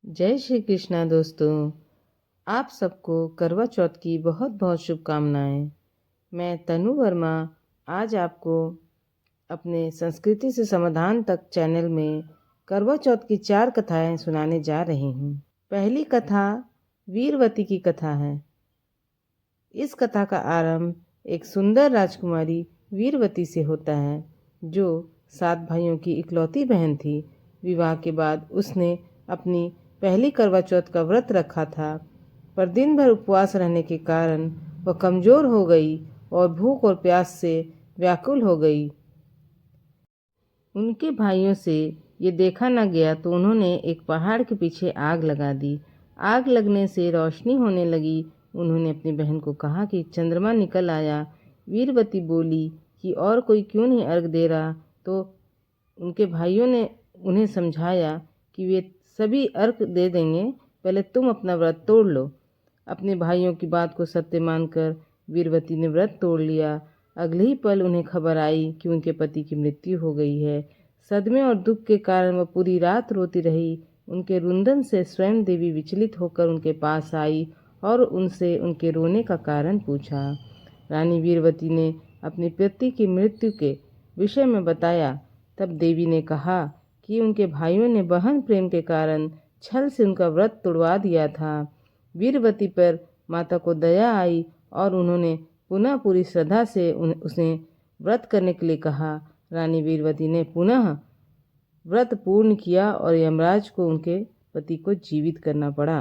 जय श्री कृष्णा दोस्तों। आप सबको करवा चौथ की बहुत बहुत शुभकामनाएं। मैं तनु वर्मा आज आपको अपने संस्कृति से समाधान तक चैनल में करवा चौथ की 4 कथाएं सुनाने जा रही हूँ। पहली कथा वीरवती की कथा है। इस कथा का आरंभ एक सुंदर राजकुमारी वीरवती से होता है, जो 7 भाइयों की इकलौती बहन थी। विवाह के बाद उसने अपनी पहली करवा चौथ का व्रत रखा था, पर दिन भर उपवास रहने के कारण वह कमजोर हो गई और भूख और प्यास से व्याकुल हो गई। उनके भाइयों से ये देखा न गया तो उन्होंने एक पहाड़ के पीछे आग लगा दी। आग लगने से रोशनी होने लगी। उन्होंने अपनी बहन को कहा कि चंद्रमा निकल आया। वीरवती बोली कि और कोई क्यों नहीं अर्घ दे रहा, तो उनके भाइयों ने उन्हें समझाया कि वे सभी अर्घ दे देंगे, पहले तुम अपना व्रत तोड़ लो। अपने भाइयों की बात को सत्य मानकर वीरवती ने व्रत तोड़ लिया। अगले ही पल उन्हें खबर आई कि उनके पति की मृत्यु हो गई है। सदमे और दुख के कारण वह पूरी रात रोती रही। उनके रुंदन से स्वयं देवी विचलित होकर उनके पास आई और उनसे उनके रोने का कारण पूछा। रानी वीरवती ने अपने पति की मृत्यु के विषय में बताया। तब देवी ने कहा कि उनके भाइयों ने बहन प्रेम के कारण छल से उनका व्रत तोड़वा दिया था। वीरवती पर माता को दया आई और उन्होंने पुनः पूरी श्रद्धा से उसे व्रत करने के लिए कहा। रानी वीरवती ने पुनः व्रत पूर्ण किया और यमराज को उनके पति को जीवित करना पड़ा।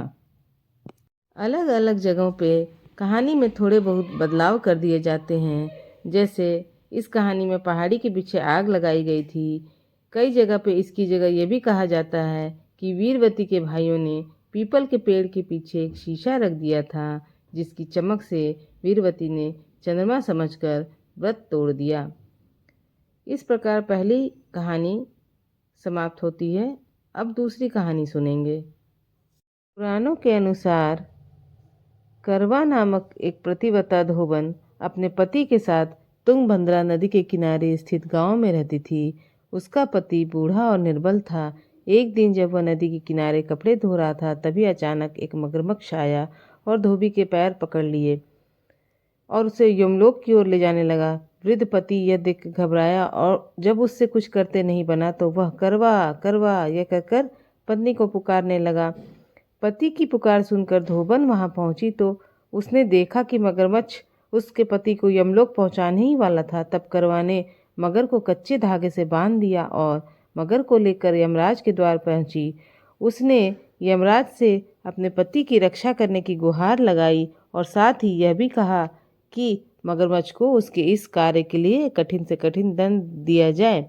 अलग अलग जगहों पे कहानी में थोड़े बहुत बदलाव कर दिए जाते हैं। जैसे इस कहानी में पहाड़ी के पीछे आग लगाई गई थी। कई जगह पे इसकी जगह ये भी कहा जाता है कि वीरवती के भाइयों ने पीपल के पेड़ के पीछे एक शीशा रख दिया था, जिसकी चमक से वीरवती ने चंद्रमा समझकर व्रत तोड़ दिया। इस प्रकार पहली कहानी समाप्त होती है। अब दूसरी कहानी सुनेंगे। पुराणों के अनुसार करवा नामक एक प्रतिव्रता धोबन अपने पति के साथ तुंगभद्रा नदी के किनारे स्थित गांव में रहती थी। उसका पति बूढ़ा और निर्बल था। एक दिन जब वह नदी के किनारे कपड़े धो रहा था, तभी अचानक एक मगरमच्छ आया और धोबी के पैर पकड़ लिए और उसे यमलोक की ओर ले जाने लगा। वृद्ध पति यह देख घबराया और जब उससे कुछ करते नहीं बना तो वह करवा करवा यह कहकर पत्नी को पुकारने लगा। पति की पुकार सुनकर धोबन वहां पहुंची तो उसने देखा कि मगरमच्छ उसके पति को यमलोक पहुंचाने ही वाला था। तब करवा ने मगर को कच्चे धागे से बांध दिया और मगर को लेकर यमराज के द्वार पहुंची। उसने यमराज से अपने पति की रक्षा करने की गुहार लगाई और साथ ही यह भी कहा कि मगरमच्छ को उसके इस कार्य के लिए कठिन से कठिन दंड दिया जाए।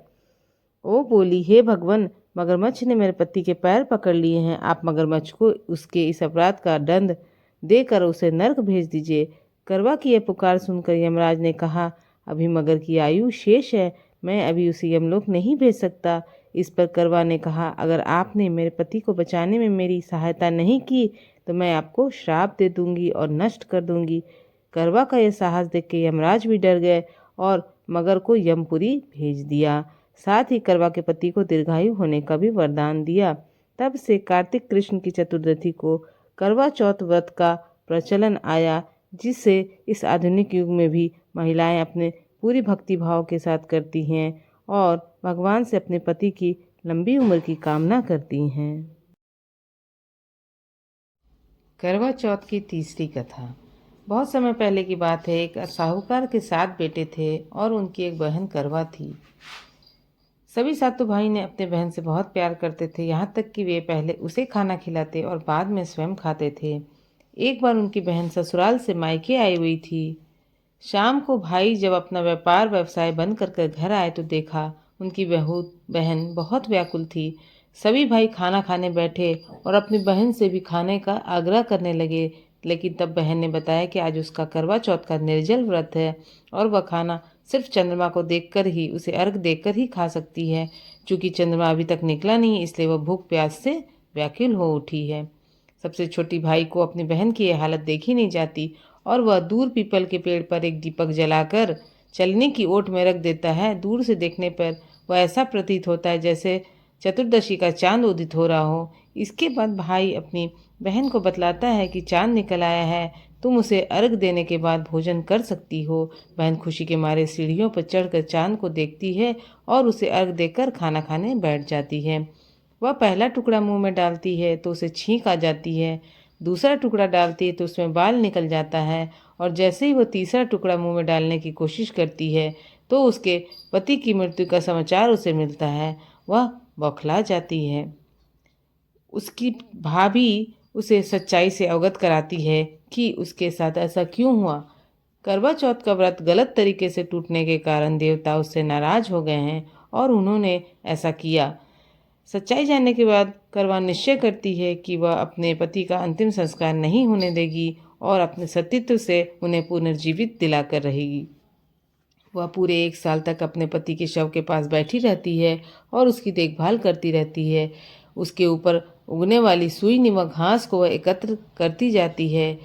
वो बोली, हे भगवान, मगरमच्छ ने मेरे पति के पैर पकड़ लिए हैं। आप मगरमच्छ को उसके इस अपराध का दंड देकर उसे नर्क भेज दीजिए। करवा की यह पुकार सुनकर यमराज ने कहा, अभी मगर की आयु शेष है, मैं अभी उसे यमलोक नहीं भेज सकता। इस पर करवा ने कहा, अगर आपने मेरे पति को बचाने में मेरी सहायता नहीं की तो मैं आपको श्राप दे दूंगी और नष्ट कर दूंगी। करवा का यह साहस देख के यमराज भी डर गए और मगर को यमपुरी भेज दिया। साथ ही करवा के पति को दीर्घायु होने का भी वरदान दिया। तब से कार्तिक कृष्ण की चतुर्दशी को करवा चौथ व्रत का प्रचलन आया, जिससे इस आधुनिक युग में भी महिलाएं अपने पूरी भक्ति भाव के साथ करती हैं और भगवान से अपने पति की लंबी उम्र की कामना करती हैं। करवा चौथ की तीसरी कथा। बहुत समय पहले की बात है। एक साहूकार के 7 बेटे थे और उनकी एक बहन करवा थी। सभी सातों भाई ने अपने बहन से बहुत प्यार करते थे, यहाँ तक कि वे पहले उसे खाना खिलाते और बाद में स्वयं खाते थे। एक बार उनकी बहन ससुराल से मायके आई हुई थी। शाम को भाई जब अपना व्यापार व्यवसाय बंद कर घर आए तो देखा उनकी बहन बहुत व्याकुल थी। सभी भाई खाना खाने बैठे और अपनी बहन से भी खाने का आग्रह करने लगे, लेकिन तब बहन ने बताया कि आज उसका करवा चौथ का निर्जल व्रत है और वह खाना सिर्फ चंद्रमा को देखकर ही, उसे अर्घ देकर ही खा सकती है। चूंकि चंद्रमा अभी तक निकला नहीं, इसलिए वह भूख प्यास से व्याकुल हो उठी है। सबसे छोटी भाई को अपनी बहन की यह हालत देखी नहीं जाती और वह दूर पीपल के पेड़ पर एक दीपक जलाकर चलने की ओट में रख देता है। दूर से देखने पर वह ऐसा प्रतीत होता है जैसे चतुर्दशी का चांद उदित हो रहा हो। इसके बाद भाई अपनी बहन को बतलाता है कि चांद निकल आया है, तुम उसे अर्घ देने के बाद भोजन कर सकती हो। बहन खुशी के मारे सीढ़ियों पर चढ़कर चांद को देखती है और उसे अर्घ देकर खाना खाने बैठ जाती है। वह पहला टुकड़ा मुंह में डालती है तो उसे छींक आ जाती है, दूसरा टुकड़ा डालती है तो उसमें बाल निकल जाता है, और जैसे ही वह तीसरा टुकड़ा मुंह में डालने की कोशिश करती है तो उसके पति की मृत्यु का समाचार उसे मिलता है। वह बौखला जाती है। उसकी भाभी उसे सच्चाई से अवगत कराती है कि उसके साथ ऐसा क्यों हुआ। करवा चौथ का व्रत गलत तरीके से टूटने के कारण देवता उससे नाराज हो गए हैं और उन्होंने ऐसा किया। सच्चाई जानने के बाद करवा निश्चय करती है कि वह अपने पति का अंतिम संस्कार नहीं होने देगी और अपने सतीत्व से उन्हें पुनर्जीवित दिलाकर रहेगी। वह पूरे 1 साल तक अपने पति के शव के पास बैठी रहती है और उसकी देखभाल करती रहती है। उसके ऊपर उगने वाली सुई निमक घास को वह एकत्र करती जाती है।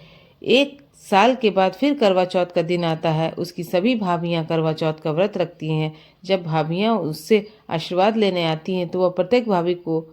1 साल के बाद फिर करवा चौथ का दिन आता है। उसकी सभी भाभियां करवा चौथ का व्रत रखती हैं। जब भाभियां उससे आशीर्वाद लेने आती हैं तो वह प्रत्येक भाभी को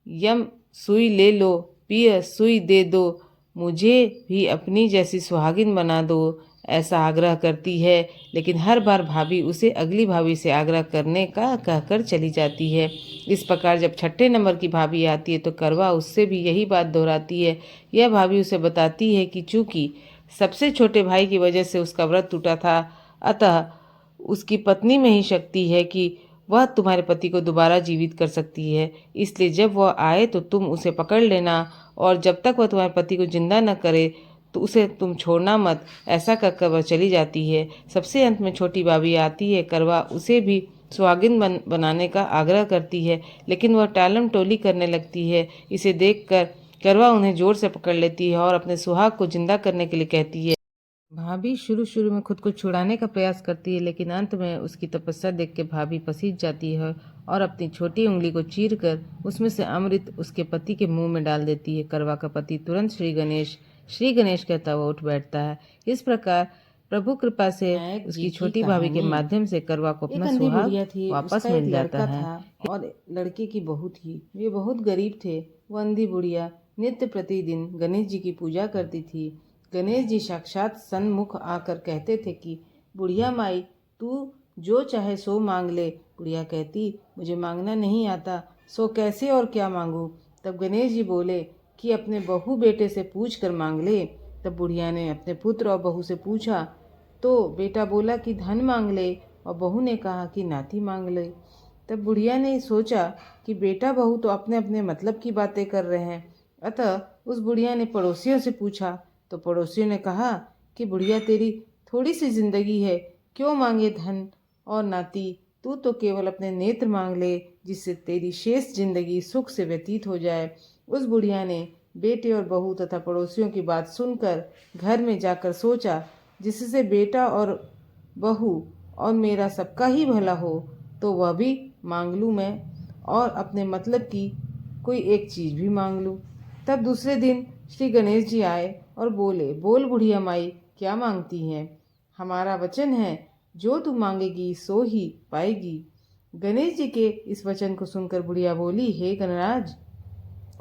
यम सुई ले लो, पिय सुई दे दो, मुझे भी अपनी जैसी सुहागिन बना दो, ऐसा आग्रह करती है। लेकिन हर बार भाभी उसे अगली भाभी से आग्रह करने का कहकर चली जाती है। इस प्रकार जब 6ठे नंबर की भाभी आती है तो करवा उससे भी यही बात दोहराती है। यह भाभी उसे बताती है कि चूंकि सबसे छोटे भाई की वजह से उसका व्रत टूटा था, अतः उसकी पत्नी में ही शक्ति है कि वह तुम्हारे पति को दोबारा जीवित कर सकती है। इसलिए जब वह आए तो तुम उसे पकड़ लेना, और जब तक वह तुम्हारे पति को जिंदा न करे तो उसे तुम छोड़ना मत। ऐसा कहकर वह चली जाती है। सबसे अंत में छोटी भाभी आती है। करवा उसे भी सुहागिन बनाने का आग्रह करती है, लेकिन वह टालम टोली करने लगती है। इसे देखकर करवा उन्हें जोर से पकड़ लेती है और अपने सुहाग को जिंदा करने के लिए कहती है। भाभी शुरू में खुद को छुड़ाने का प्रयास करती है, लेकिन अंत में उसकी तपस्या देख के भाभी पसीज जाती है और अपनी छोटी उंगली को चीरकर उसमें से अमृत उसके पति के मुंह में डाल देती है। करवा का पति तुरंत श्री गणेश कहता हुआ उठ बैठता है। इस प्रकार प्रभु कृपा से उसकी छोटी भाभी के माध्यम से करवा को अपना सुहाग वापस मिल जाता है। और लड़के की बहू थी, वे बहुत गरीब थे। वो अंधी बुढ़िया नित्य प्रतिदिन गणेश जी की पूजा करती थी। गणेश जी साक्षात सन्मुख आकर कहते थे कि बुढ़िया माई, तू जो चाहे सो मांग ले। बुढ़िया कहती, मुझे मांगना नहीं आता, सो कैसे और क्या मांगू। तब गणेश जी बोले कि अपने बहू बेटे से पूछ कर मांग ले। तब बुढ़िया ने अपने पुत्र और बहू से पूछा तो बेटा बोला कि धन मांग ले, और बहू ने कहा कि नाती मांग ले। तब बुढ़िया ने सोचा कि बेटा बहू तो अपने अपने मतलब की बातें कर रहे हैं, अतः उस बुढ़िया ने पड़ोसियों से पूछा तो पड़ोसियों ने कहा कि बुढ़िया, तेरी थोड़ी सी जिंदगी है, क्यों मांगे धन और नाती, तू तो केवल अपने नेत्र मांग ले, जिससे तेरी शेष जिंदगी सुख से व्यतीत हो जाए। उस बुढ़िया ने बेटे और बहू तथा पड़ोसियों की बात सुनकर घर में जाकर सोचा, जिससे बेटा और बहू और मेरा सबका ही भला हो, तो वह भी मांग लूँ मैं, और अपने मतलब की कोई एक चीज़ भी मांग लूँ। तब दूसरे दिन श्री गणेश जी आए और बोले, बोल बुढ़िया माई, क्या मांगती हैं? हमारा वचन है, जो तू मांगेगी सो ही पाएगी। गणेश जी के इस वचन को सुनकर बुढ़िया बोली, हे गणराज,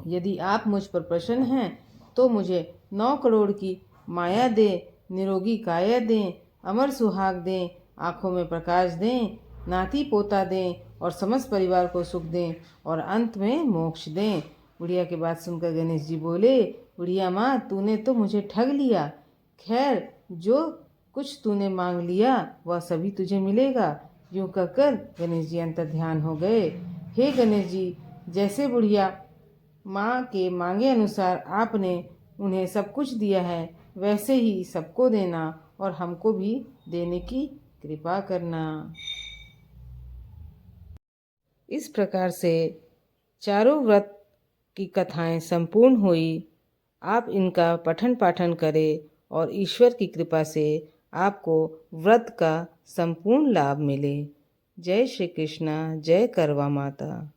यदि आप मुझ पर प्रसन्न हैं तो मुझे 9 करोड़ की माया दें, निरोगी काया दें, अमर सुहाग दें, आँखों में प्रकाश दें, नाती पोता दें और समस्त परिवार को सुख दें, और अंत में मोक्ष दें। बुढ़िया की बात सुनकर गणेश जी बोले, बुढ़िया माँ, तूने तो मुझे ठग लिया। खैर, जो कुछ तूने मांग लिया वह सभी तुझे मिलेगा। यूँ कहकर गणेश जी अंतर्ध्यान हो गए। हे गणेश जी, जैसे बुढ़िया माँ के मांगे अनुसार आपने उन्हें सब कुछ दिया है, वैसे ही सबको देना और हमको भी देने की कृपा करना। इस प्रकार से चारों व्रत की कथाएं संपूर्ण हुई। आप इनका पठन पाठन करें और ईश्वर की कृपा से आपको व्रत का संपूर्ण लाभ मिले। जय श्री कृष्णा, जय करवा माता।